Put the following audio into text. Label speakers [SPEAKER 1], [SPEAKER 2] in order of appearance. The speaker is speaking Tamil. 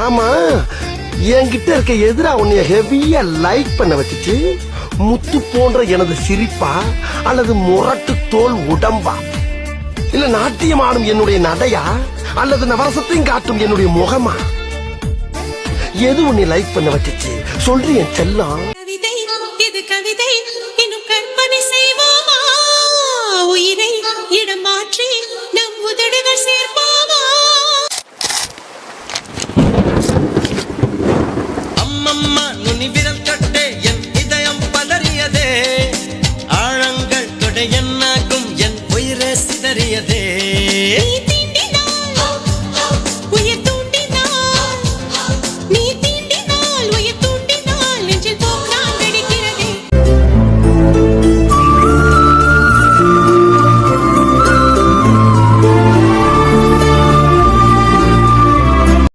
[SPEAKER 1] ஆமா, என்கிட்ட இருக்க எதிரா உன்னைய ஹெவியா லைக் பண்ண வச்சுச்சு முத்து போன்ற எனது சிரிப்பா அல்லது முரட்டு தோல் உடம்பா இல்ல நாட்டியம் ஆடும் என்னுடைய நடையா அல்லது நவரசத்தையும் காட்டும் என்னுடைய முகமா? எது உன்னை லைக் பண்ண வச்சுச்சு சொல்றேன் என் செல்லம்.
[SPEAKER 2] கவிதை இது கவிதை, இன்னும் கற்பனை செய்வோமா? உயிரை இடம் மாற்றி நம் உதடுகள் சேர்ப்போம்.